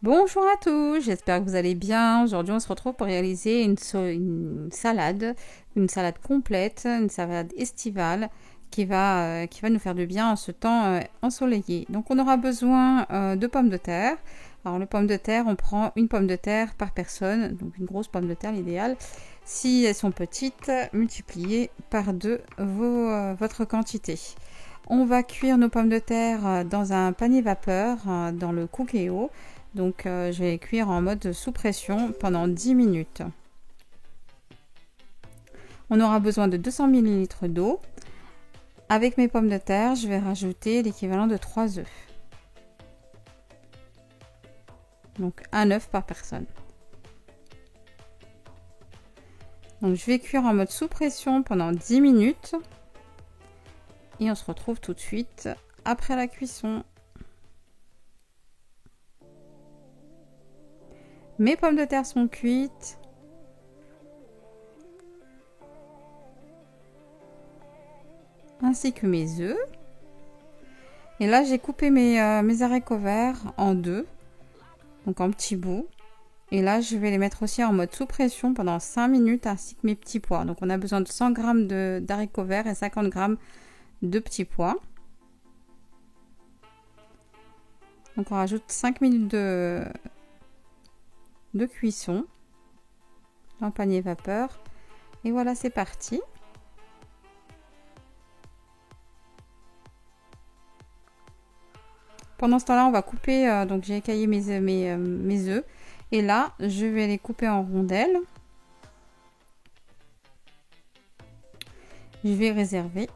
Bonjour à tous, j'espère que vous allez bien. Aujourd'hui, on se retrouve pour réaliser une salade complète, une salade estivale qui va nous faire du bien en ce temps ensoleillé. Donc, on aura besoin de pommes de terre. Alors, les pommes de terre, on prend une pomme de terre par personne, donc une grosse pomme de terre, l'idéal. Si elles sont petites, multipliez par deux votre quantité. On va cuire nos pommes de terre dans un panier vapeur, dans le Cookéo. Donc je vais les cuire en mode sous pression pendant 10 minutes. On aura besoin de 200 ml d'eau. Avec mes pommes de terre, je vais rajouter l'équivalent de 3 œufs. Donc un œuf par personne. Donc je vais cuire en mode sous pression pendant 10 minutes. Et on se retrouve tout de suite après la cuisson. Mes pommes de terre sont cuites. Ainsi que mes œufs. Et là, j'ai coupé mes haricots verts en deux. Donc en petits bouts. Et là, je vais les mettre aussi en mode sous pression pendant 5 minutes ainsi que mes petits pois. Donc on a besoin de 100 g d'haricots verts et 50 g de petits pois. Donc on rajoute 5 minutes de cuisson dans le panier vapeur. Et voilà, c'est parti. Pendant ce temps-là, on va couper, donc j'ai écaillé mes œufs. Et là, je vais les couper en rondelles. Je vais réserver.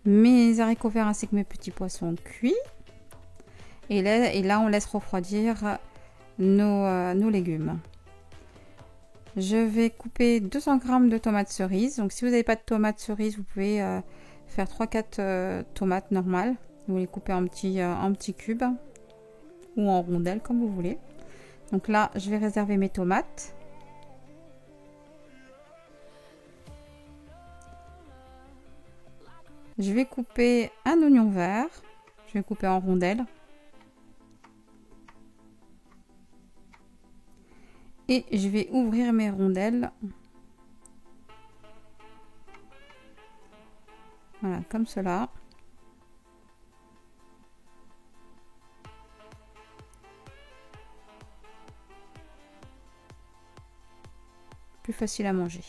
Mes haricots verts ainsi que mes petits poissons cuits. Et là, on laisse refroidir nos légumes. Je vais couper 200 g de tomates cerises. Donc si vous n'avez pas de tomates cerises, vous pouvez faire 3-4 tomates normales. Vous les coupez en petits cubes ou en rondelles comme vous voulez. Donc là, je vais réserver mes tomates. Je vais couper un oignon vert. Je vais couper en rondelles. Et je vais ouvrir mes rondelles. Voilà, comme cela. Plus facile à manger.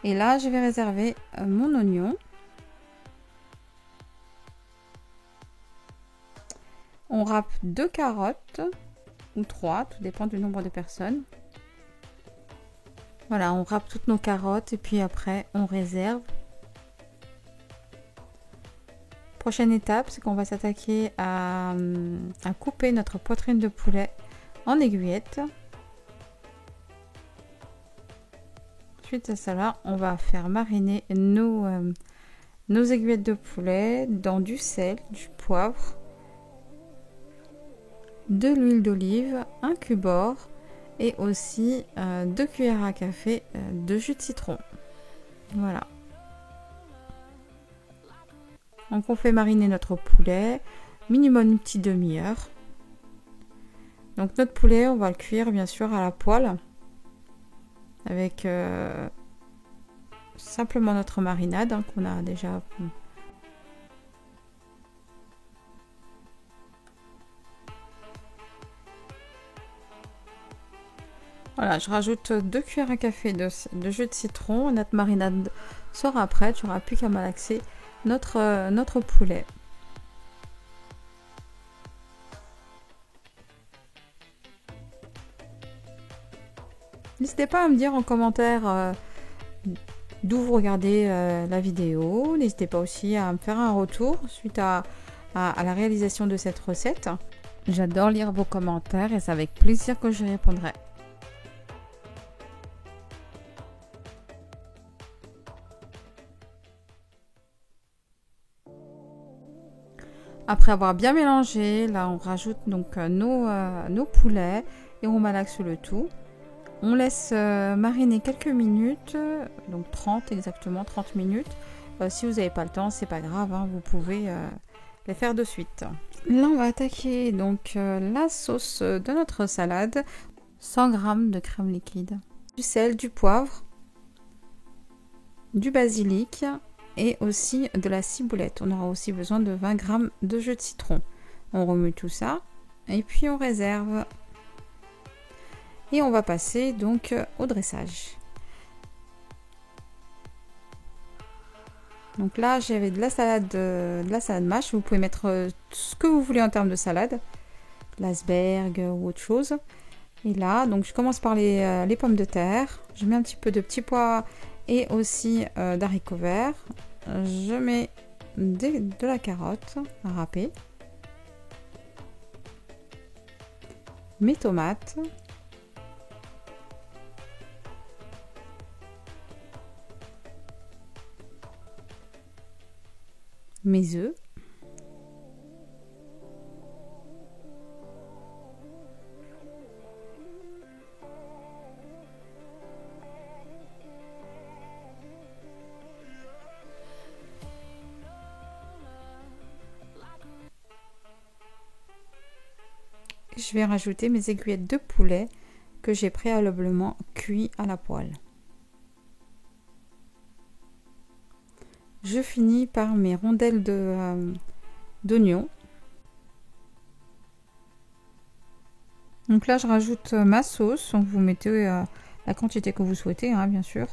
Et là, je vais réserver mon oignon. On râpe 2 carottes. Ou 3, tout dépend du nombre de personnes. Voilà, on râpe toutes nos carottes et puis après on réserve. Prochaine étape, c'est qu'on va s'attaquer à couper notre poitrine de poulet en aiguillettes. Suite à cela, on va faire mariner nos aiguillettes de poulet dans du sel, du poivre, de l'huile d'olive, un cube-or et aussi 2 cuillères à café de jus de citron. Voilà. Donc on fait mariner notre poulet minimum une petite demi-heure. Donc notre poulet, on va le cuire bien sûr à la poêle avec simplement notre marinade qu'on a déjà. Voilà, je rajoute 2 cuillères à café de jus de citron. Notre marinade sera prête. Il n'y aura plus qu'à malaxer notre poulet. N'hésitez pas à me dire en commentaire d'où vous regardez la vidéo. N'hésitez pas aussi à me faire un retour suite à la réalisation de cette recette. J'adore lire vos commentaires et c'est avec plaisir que je répondrai. Après avoir bien mélangé, là on rajoute donc nos poulets et on malaxe le tout. On laisse mariner quelques minutes, donc 30 exactement, 30 minutes. Si vous n'avez pas le temps, c'est pas grave, hein, vous pouvez les faire de suite. Là, on va attaquer donc la sauce de notre salade. 100 g de crème liquide, du sel, du poivre, du basilic et aussi de la ciboulette. On aura aussi besoin de 20 g de jus de citron. On remue tout ça et puis on réserve. Et on va passer donc au dressage. Donc là, j'avais de la salade mâche. Vous pouvez mettre ce que vous voulez en termes de salade, l'iceberg ou autre chose. Et là, donc je commence par les pommes de terre. Je mets un petit peu de petits pois et aussi d'haricots verts. Je mets de la carotte râpée, mes tomates, mes œufs, je vais rajouter mes aiguillettes de poulet que j'ai préalablement cuit à la poêle. Je finis par mes rondelles d'oignon. Donc là, je rajoute ma sauce. Donc vous mettez la quantité que vous souhaitez, hein, bien sûr.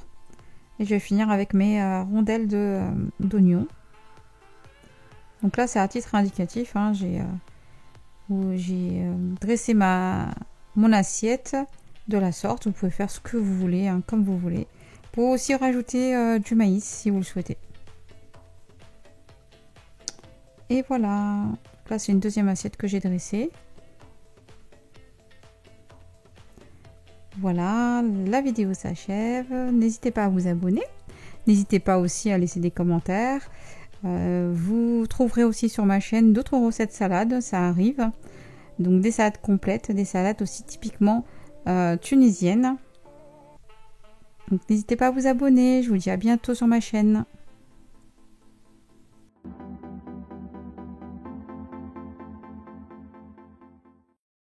Et je vais finir avec mes rondelles d'oignon. Donc là, c'est à titre indicatif. Hein, j'ai dressé mon assiette de la sorte. Vous pouvez faire ce que vous voulez, hein, comme vous voulez. Vous pouvez aussi rajouter du maïs si vous le souhaitez. Et voilà, là c'est une deuxième assiette que j'ai dressée. Voilà, la vidéo s'achève. N'hésitez pas à vous abonner. N'hésitez pas aussi à laisser des commentaires. Vous trouverez aussi sur ma chaîne d'autres recettes salades, ça arrive. Donc des salades complètes, des salades aussi typiquement tunisiennes. Donc n'hésitez pas à vous abonner. Je vous dis à bientôt sur ma chaîne.